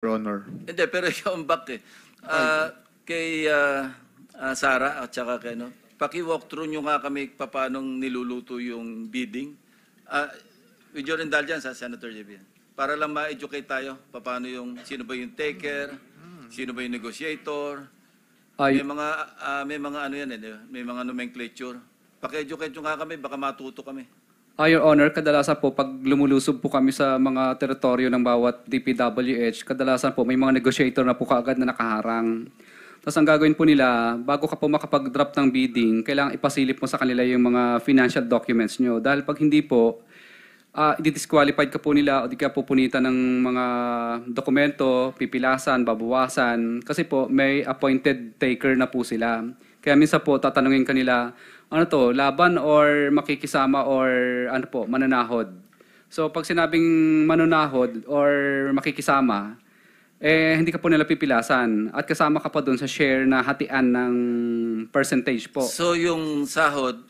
Your Honor. Hindi, pero ikaw ang back eh. Kay Sara at saka kay ano, paki-walkthrough nyo nga kami paano niluluto yung bidding. With your indulgence, Senator JB. Para lang ma-educate tayo, paano yung, sino ba yung taker, sino ba yung negotiator. May mga ano yan eh, may mga nomenclature. Paki-educate nyo nga kami, baka matuto kami. Your Honor, kadalasan po pag lumulusob po kami sa mga teritoryo ng bawat DPWH, kadalasan po may mga negotiator na po kaagad na nakaharang. Tapos ang gagawin po nila, bago ka po makapag-drop ng bidding, kailangan ipasilip mo sa kanila yung mga financial documents nyo. Dahil pag hindi po, i-disqualified ka po nila o di ka po punitan ng mga dokumento, pipilasan, babawasan. Kasi po may appointed taker na po sila. Kaya minsan po tatanungin kanila, ano to, laban or makikisama or ano po, mananahod. So pag sinabing manunahod or makikisama, hindi ka po nila pipilasan at kasama ka pa doon sa share na hatian ng percentage po. So yung sahod,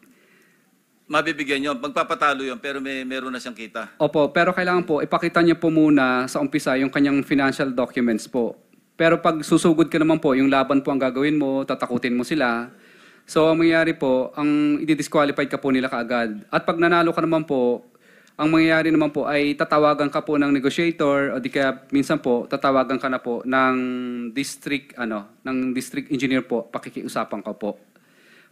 mabibigyan nyo, magpapatalo yun, pero meron na siyang kita. Opo, pero kailangan po, ipakita niya po muna sa umpisa yung kanyang financial documents po. Pero pag susugod ka naman po, yung laban po ang gagawin mo, tatakutin mo sila. So, ang mangyayari po, ang i-disqualified ka po nila kaagad. At pag nanalo ka naman po, ang mangyayari naman po ay tatawagan ka po ng negotiator o di kaya minsan po tatawagan ka na po ng district engineer po, pakikiusapan ka po.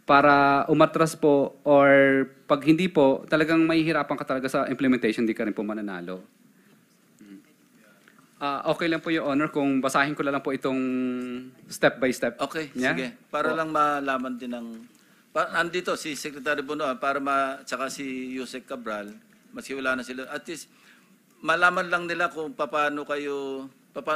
Para umatras po or pag hindi po, talagang mahihirapan ka talaga sa implementation, di ka rin po mananalo. Okay lang po, Your Honor, kung basahin ko lang po itong step by step. Okay, niya. sige. Para lang malaman din ng... andito si Secretary Bonoan, tsaka si Yusek Cabral, maski wala na sila. At least, malaman lang nila kung paano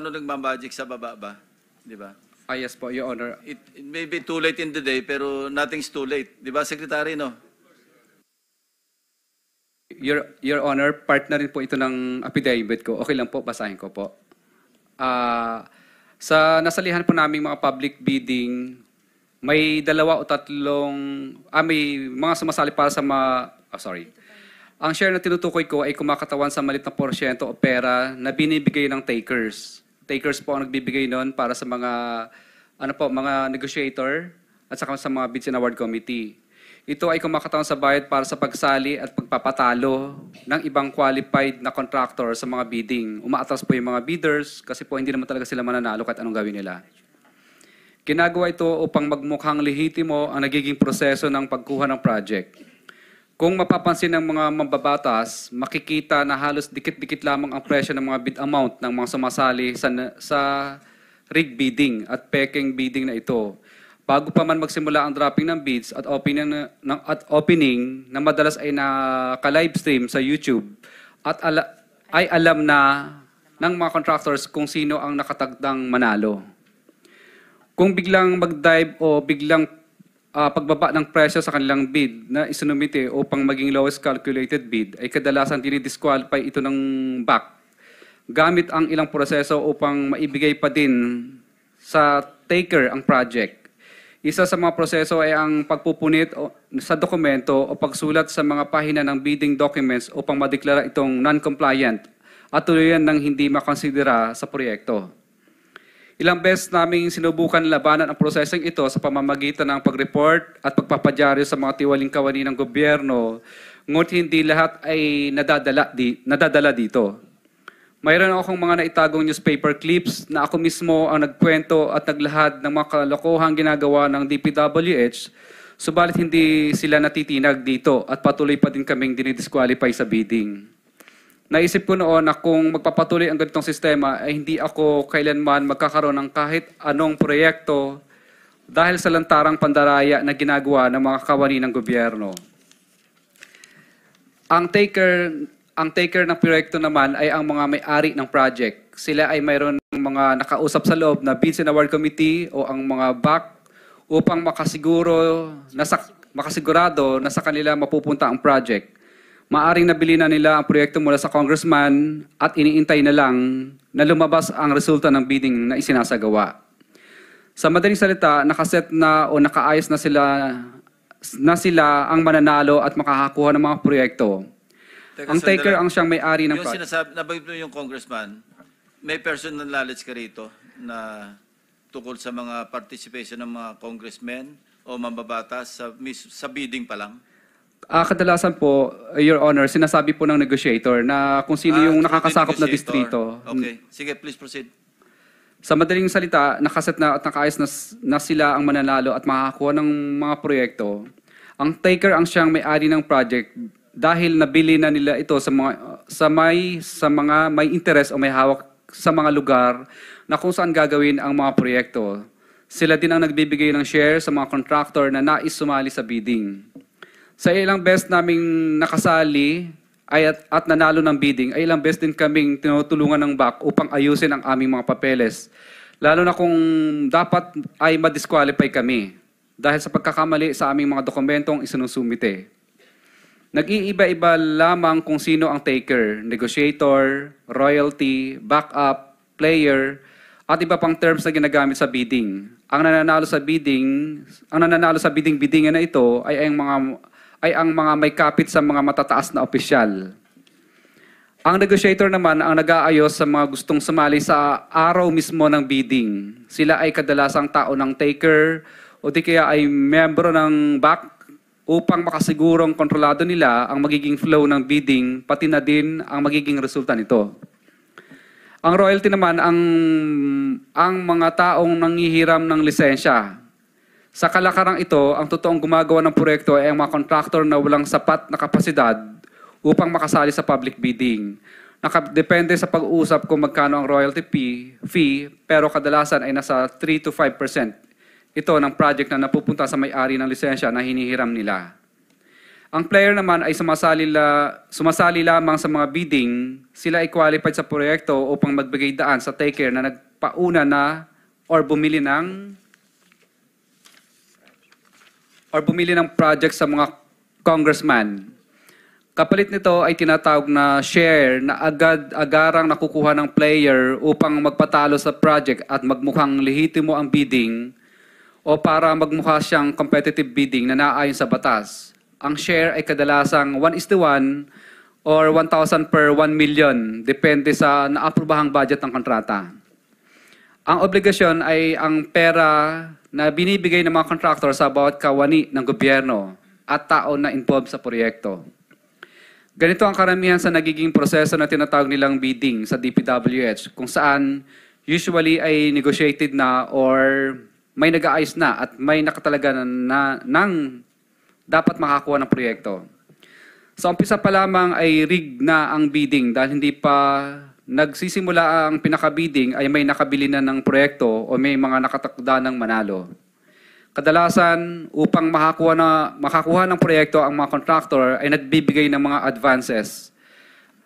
nagmamagic sa baba ba. Di ba? Yes po, Your Honor. It may be too late in the day, pero nothing's too late. Di ba, Secretary, no? Your Honor, part na rin po ito ng affidavit ko. Okay lang po, basahin ko po. Sa nasalihan po namin mga public bidding, may 2 o 3, may mga sumasali para sa Ang share na tinutukoy ko ay kumakatawan sa maliit na porsyento o pera na binibigay ng takers. Takers po ang nagbibigay noon para sa mga mga negotiator at saka sa mga bids and award committee. Ito ay kumakatawan sa bayad para sa pagsali at pagpapatalo ng ibang qualified na contractor sa mga bidding. Umaatras po yung mga bidders kasi po hindi naman talaga sila mananalo kahit anong gawin nila. Ginagawa ito upang magmukhang lehitimo ang nagiging proseso ng pagkuha ng project. Kung mapapansin ng mga mambabatas, makikita na halos dikit-dikit lamang ang presyo ng mga bid amount ng mga sumasali sa rig bidding at peking bidding na ito. Bago pa man magsimula ang dropping ng bids at opening na madalas ay naka-livestream sa YouTube at ay alam na ng mga contractors kung sino ang nakatagdang manalo. Kung biglang mag-dive o biglang pagbaba ng presyo sa kanilang bid na isinumite upang maging lowest calculated bid, ay kadalasan dinidisqualify ito ng back gamit ang ilang proseso upang maibigay pa din sa taker ang project. Isa sa mga proseso ay ang pagpupunit sa dokumento o pagsulat sa mga pahina ng bidding documents upang madeklara itong non-compliant at tuluyan ng hindi makonsidera sa proyekto. Ilang beses naming sinubukan labanan ang prosesong ito sa pamamagitan ng pag-report at pagpapadyaryo sa mga tiwaling kawani ng gobyerno, ngunit hindi lahat ay nadadala dito. Mayroon akong mga naitagong newspaper clips na ako mismo ang nagkwento at naglahad ng mga kalokohang ginagawa ng DPWH, subalit hindi sila natitinag dito at patuloy pa din kaming dinidisqualify sa bidding. Naisip ko noon na kung magpapatuloy ang ganitong sistema ay hindi ako kailanman magkakaroon ng kahit anong proyekto dahil sa lantarang pandaraya na ginagawa ng mga kawani ng gobyerno. Ang taker ng proyekto naman ay ang mga may-ari ng project. Sila ay mayroon ng mga nakausap sa loob na bids and award committee o ang mga back upang makasigurado na sa kanila mapupunta ang project. Maaring nabili na nila ang proyekto mula sa congressman at iniintay na lang na lumabas ang resulta ng bidding na isinasagawa. Sa madaling salita, nakaset na o nakaayos na sila ang mananalo at makakakuha ng mga proyekto. Teka, Ang taker ang siyang may-ari ng yung sinasabi, nabanggit mo yung congressman, may personal knowledge ka rito na tungkol sa mga participation ng mga congressmen o mambabatas sa bidding pa lang? Kadalasan po, Your Honor, sinasabi po ng negotiator na kung sino yung nakakasakop na distrito. Okay. Sige, please proceed. Sa madaling salita, nakaset na at nakaayos na sila ang mananalo at makakakuha ng mga proyekto. Ang taker ang siyang may-ari ng project dahil nabili na nila ito sa mga may interest o may hawak sa mga lugar na kung saan gagawin ang mga proyekto. Sila din ang nagbibigay ng share sa mga contractor na nais sumali sa bidding. Sa ilang beses naming nakasali at nanalo ng bidding, ay ilang beses din kaming tinutulungan ng BAC upang ayusin ang aming mga papeles. Lalo na kung dapat ay ma-disqualify kami dahil sa pagkakamali sa aming mga dokumentong isinusumite. Nag-iiba-iba lamang kung sino ang taker, negotiator, royalty, backup, player, at iba pang terms na ginagamit sa bidding. Ang nananalo sa bidding-biddingan na ito ay ang mga may kapit sa mga matataas na opisyal. Ang negotiator naman ang nag-aayos sa mga gustong sumali sa araw mismo ng bidding. Sila ay kadalasang tao ng taker o di kaya ay membro ng BAC upang makasigurong kontrolado nila ang magiging flow ng bidding, pati na din ang magiging resulta nito. Ang royalty naman ang mga taong nanghihiram ng lisensya. Sa kalakarang ito, ang totoong gumagawa ng proyekto ay ang mga contractor na walang sapat na kapasidad upang makasali sa public bidding. Nakadepende sa pag-uusap kung magkano ang royalty fee, pero kadalasan ay nasa 3 to 5%. Ito ng project na napupunta sa may-ari ng lisensya na hinihiram nila. Ang player naman ay sumasali lamang sa mga bidding. Sila ay qualified sa proyekto upang magbigay daan sa taker na nagpauna na or bumili ng project sa mga congressman. Kapalit nito ay tinatawag na share na agad-agarang nakukuha ng player upang magpatalo sa project at magmukhang lehitimo ang bidding o para magmukha siyang competitive bidding na naayon sa batas. Ang share ay kadalasang 1:1 or 1,000 per 1 million, depende sa naaprubahang budget ng kontrata. Ang obligasyon ay ang pera na binibigay ng mga contractor sa bawat kawani ng gobyerno at tao na involved sa proyekto. Ganito ang karamihan sa nagiging proseso na tinatawag nilang bidding sa DPWH, kung saan usually ay negotiated na or may nag-aayos na at may nakatalaga ng dapat makakuha ng proyekto. Sa umpisa pa lamang ay rig na ang bidding dahil hindi pa nagsisimula ang pinaka-bidding ay may nakabili na ng proyekto o may mga nakatakda ng manalo. Kadalasan, upang makakuha ng proyekto ang mga contractor ay nagbibigay ng mga advances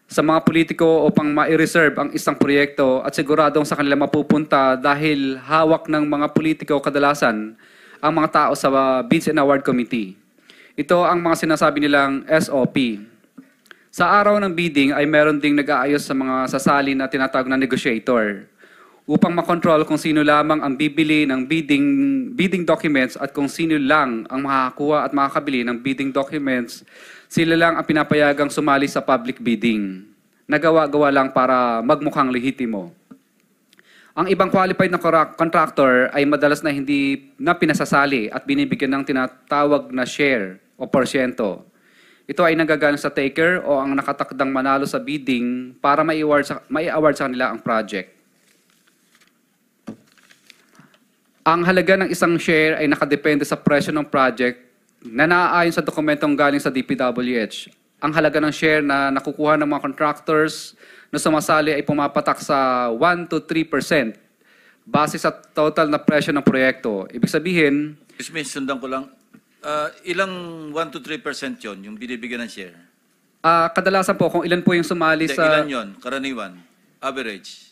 sa mga politiko upang ma-reserve ang isang proyekto at siguradong sa kanila mapupunta dahil hawak ng mga politiko kadalasan ang mga tao sa Bids and Award Committee. Ito ang mga sinasabi nilang SOP. Sa araw ng bidding ay meron ding nag-aayos sa mga sasali na tinatawag na negotiator upang makontrol kung sino lamang ang bibili ng bidding documents at kung sino lang ang makakakuha at makakabili ng bidding documents, sila lang ang pinapayagang sumali sa public bidding. Nagawa-gawa lang para magmukhang lehitimo. Ang ibang qualified na contractor ay madalas na hindi na pinasasali at binibigyan ng tinatawag na share o porsyento. Ito ay nagagaling sa taker o ang nakatakdang manalo sa bidding para mai-award sa kanila ang project. Ang halaga ng isang share ay nakadepende sa presyo ng project na naaayon sa dokumentong galing sa DPWH. Ang halaga ng share na nakukuha ng mga contractors na sumasali ay pumapatak sa 1 to 3% base sa total na presyo ng proyekto. Ibig sabihin, Excuse me, sundan ko lang. Ilang 1 to 3% yun, yung binibigyan ng share? kadalasan po kung ilan po yung sumali Hindi, sa... ilan yun? Karaniwan? Average?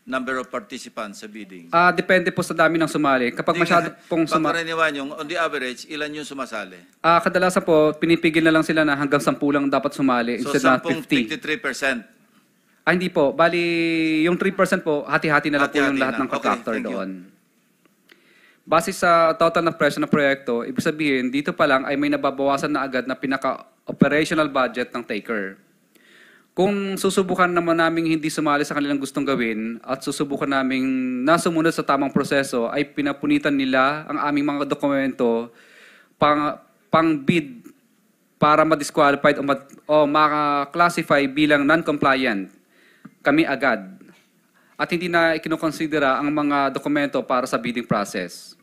Number of participants sa bidding? Depende po sa dami ng sumali. Kapag masyado pong sumali. Pagkaraniwan yung, on the average, ilan yung sumasali? Kadalasan po, pinipigil na lang sila na hanggang 10 lang dapat sumali So, instead na 10, 50. 53%. Hindi po. Bali, yung 3% po, hati-hati na lang po yung Hati-hati lahat na. ng contractor Okay, thank you. doon. Base sa total na presyo ng proyekto, ibig sabihin, dito pa lang ay may nababawasan na agad na pinaka-operational budget ng taker. Kung susubukan naman naming hindi sumali sa kanilang gustong gawin at susubukan naming nasumunod sa tamang proseso, ay pinapunitan nila ang aming mga dokumento pang-bid para ma-disqualified o ma-classify bilang non-compliant kami agad. At hindi na ikinukonsidera ang mga dokumento para sa bidding process.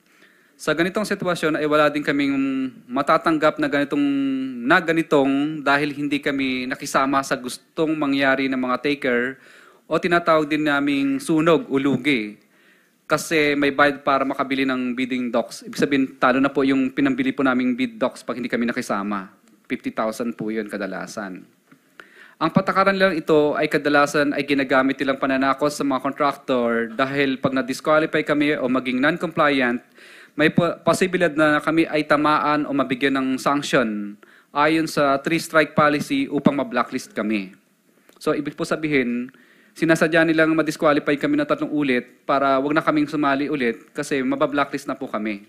Sa ganitong sitwasyon ay wala din kaming matatanggap na ganitong dahil hindi kami nakisama sa gustong mangyari ng mga taker o tinatawag din naming sunog o lugi. Kasi may bayad para makabili ng bidding docs. Ibig sabihin, talo na po yung pinambili po naming bid docs pag hindi kami nakisama. 50,000 po yun kadalasan. Ang patakaran lang ito ay kadalasan ay ginagamit nilang pananakot sa mga contractor dahil pag na-disqualify kami o maging non-compliant, may posibilidad na kami ay tamaan o mabigyan ng sanction ayon sa 3-strike policy upang ma-blacklist kami. So, ibig po sabihin, sinasadya nilang ma-disqualify kami ng 3 ulit para wag na kaming sumali ulit kasi mabablacklist na po kami.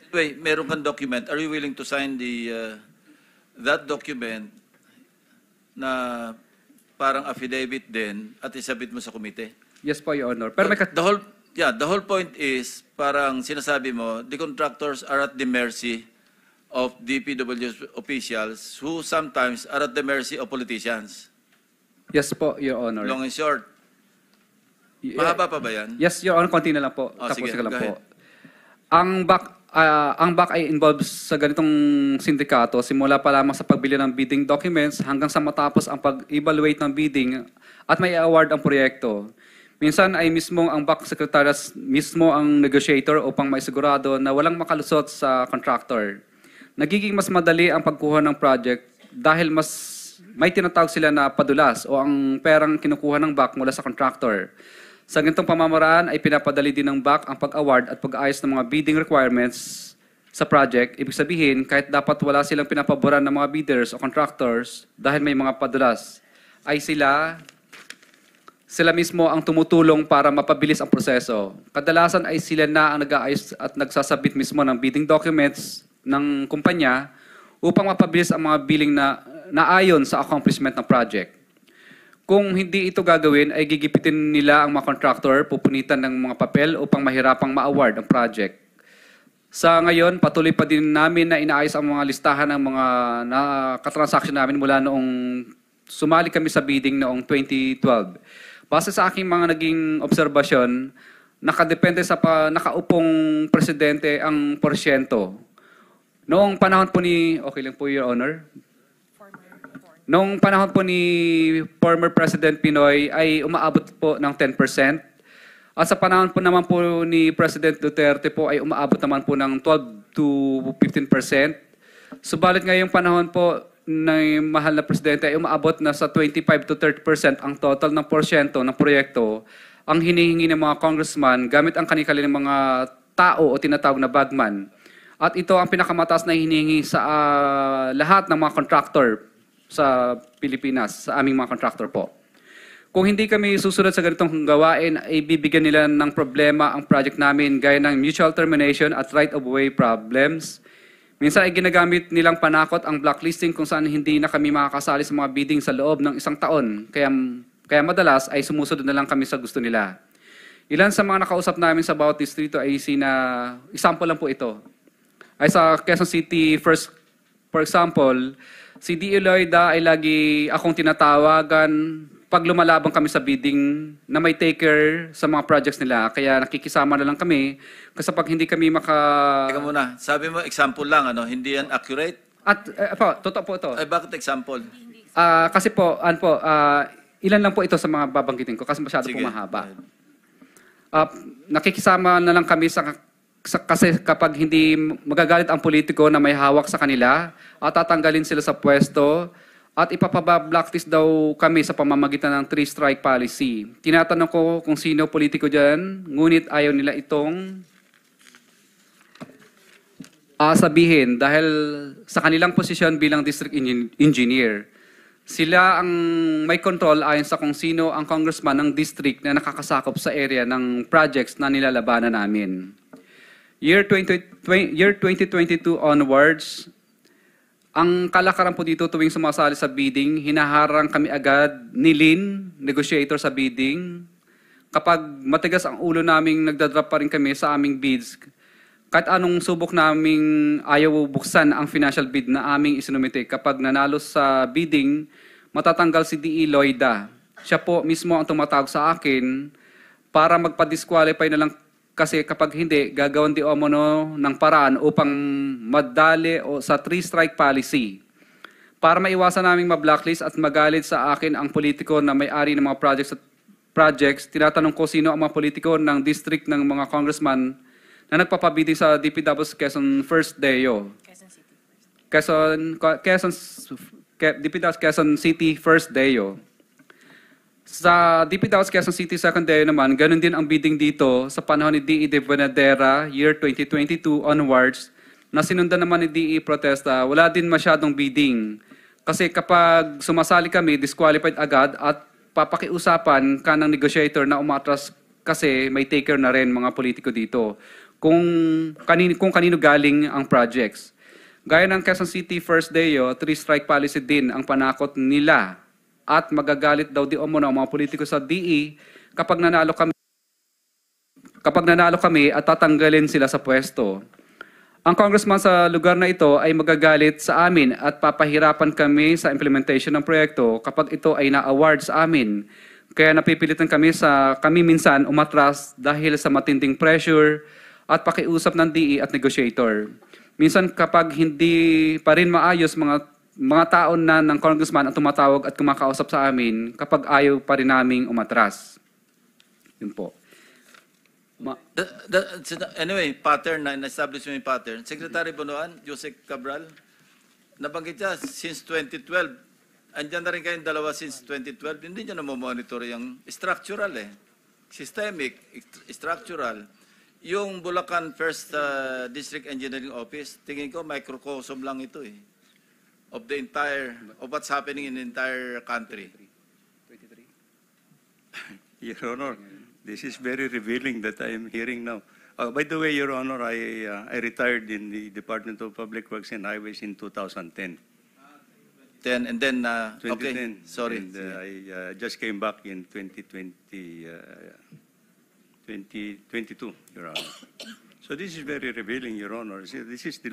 Anyway, meron kang document. Are you willing to sign that document na parang affidavit din at isabit mo sa komite? Yes po, Your Honor. Pero may the whole point is, parang sinasabi mo, the contractors are at the mercy of DPWH officials who sometimes are at the mercy of politicians. Yes po, Your Honor. Long and short. Mahaba pa ba yan? Yes, Your Honor. Konti na lang po. Oh, Tapos sige, ka lang go po. ahead. Ang back ay involved sa ganitong sindikato simula pa lamang sa pagbili ng bidding documents hanggang sa matapos ang pag-evaluate ng bidding at may award ang proyekto. Minsan ay mismo ang back secretariat mismo ang negotiator upang maisigurado na walang makalusot sa contractor. Nagiging mas madali ang pagkuha ng project dahil mas may tinatawag sila na padulas o ang perang kinukuha ng back mula sa contractor. Sa ganitong pamamaraan ay pinapadali din ng back ang pag-award at pag-ayos ng mga bidding requirements sa project. Ibig sabihin, kahit dapat wala silang pinapaboran ng mga bidders o contractors dahil may mga padulas, ay sila mismo ang tumutulong para mapabilis ang proseso. Kadalasan ay sila na ang nag-aayos at nagsasabit mismo ng bidding documents ng kumpanya upang mapabilis ang mga billing na naayon sa accomplishment ng project. Kung hindi ito gagawin, ay gigipitin nila ang mga contractor, pupunitan ng mga papel upang mahirapang ma-award ang project. Sa ngayon, patuloy pa din namin na inaayos ang mga listahan ng mga nakatransaction namin mula noong sumali kami sa bidding noong 2012. Base sa aking mga naging obserbasyon, nakadepende sa nakaupong presidente ang porsyento. Noong panahon po ni, okay lang po, Your Honor. Noong panahon po ni former President Pinoy ay umaabot po ng 10%. At sa panahon po naman po ni President Duterte po ay umaabot naman po ng 12 to 15%. Subalit ngayong panahon po ng mahal na presidente ay umaabot na sa 25 to 30% ang total ng porsyento ng proyekto ang hinihingi ng mga congressman gamit ang kanilang mga tao o tinatawag na bagman. At ito ang pinakamataas na hinihingi sa lahat ng mga contractor sa Pilipinas, sa aming mga contractor po. Kung hindi kami susunod sa ganitong gawain, ay bibigyan nila ng problema ang project namin gaya ng mutual termination at right-of-way problems. Minsan ay ginagamit nilang panakot ang blacklisting kung saan hindi na kami makakasali sa mga bidding sa loob ng 1 taon. Kaya madalas ay sumusunod na lang kami sa gusto nila. Ilan sa mga nakausap namin sa bawat distrito ay example lang po ito. Ay sa Quezon City, for example, si D. Eloida ay lagi akong tinatawagan pag lumalabang kami sa bidding na may taker sa mga projects nila. Kaya nakikisama na lang kami kasi pag hindi kami Teka muna, sabi mo example lang, hindi yan accurate? At totoo po ito. Ay, bakit example? Kasi po, ilan lang po ito sa mga babanggitin ko kasi masyado po mahaba. Nakikisama na lang kami kasi kapag hindi magagalit ang politiko na may hawak sa kanila at tatanggalin sila sa pwesto at ipapaba-blacklist daw kami sa pamamagitan ng 3-strike policy. Tinatanong ko kung sino politiko dyan, ngunit ayaw nila itong sabihin dahil sa kanilang posisyon bilang district engineer. Sila ang may control ayon sa kung sino ang congressman ng district na nakakasakop sa area ng projects na nilalabanan namin. Year 2022 onwards, Ang kalakaran po dito tuwing sumasali sa bidding, hinaharang kami agad ni Lynn, negotiator sa bidding. Kapag matigas ang ulo naming nagdadrop pa rin kami sa aming bids, kahit anong subok naming ayaw buksan ang financial bid na aming isinumite. Kapag nanalo sa bidding, matatanggal si D.E. Loida. Siya po mismo ang tumatawag sa akin para magpa-disqualify na lang kasi kapag hindi, gagawin di umano ng paraan upang madali o sa 3-strike policy. Para maiwasan naming ma-blacklist at magalit sa akin ang politiko na may-ari ng mga projects, tinatanong ko sino ang mga politiko ng district ng mga congressman na nagpapabidding sa DPW's Quezon First Deo. DPW's Quezon City First Deo. Sa DPW's Quezon City Second Deo naman, ganun din ang bidding dito sa panahon ni D.E. de Buenadera, year 2022 onwards, na sinundan naman ni D.E. Protesta, wala din masyadong bidding. Kasi kapag sumasali kami, disqualified agad at papakiusapan ka ng negotiator na umatras kasi may taker na rin mga politiko dito. Kung kanino galing ang projects. Gaya ng Quezon City First Deo, 3-strike policy din ang panakot nila at magagalit daw di umano ang mga politiko sa DE kapag nanalo kami at tatanggalin sila sa pwesto. Ang congressman sa lugar na ito ay magagalit sa amin at papahirapan kami sa implementation ng proyekto kapag ito ay na-award sa amin. Kaya napipilitan kami minsan umatras dahil sa matinding pressure at pakiusap ng DE at negotiator. Minsan kapag hindi pa rin maayos, mga taon na ng congressman ang tumatawag at kumakausap sa amin kapag ayaw pa rin naming umatras. Yun po. Anyway, pattern na establish mo yung pattern. Secretary Bonoan, Jose Cabral, nabanggit niya since 2012. Andyan na rin kayong dalawa since 2012. Hindi niyo na monitor yung structural systemic, structural. Yung Bulacan First District Engineering Office, tingin ko microcosm lang ito of what's happening in the entire country. Your Honor, this is very revealing that I am hearing now. By the way, Your Honor, I retired in the Department of Public Works and Highways in 2010. And then, 2010. okay, sorry. And I just came back in 2022, Your Honor. So this is very revealing, Your Honor. See, this is the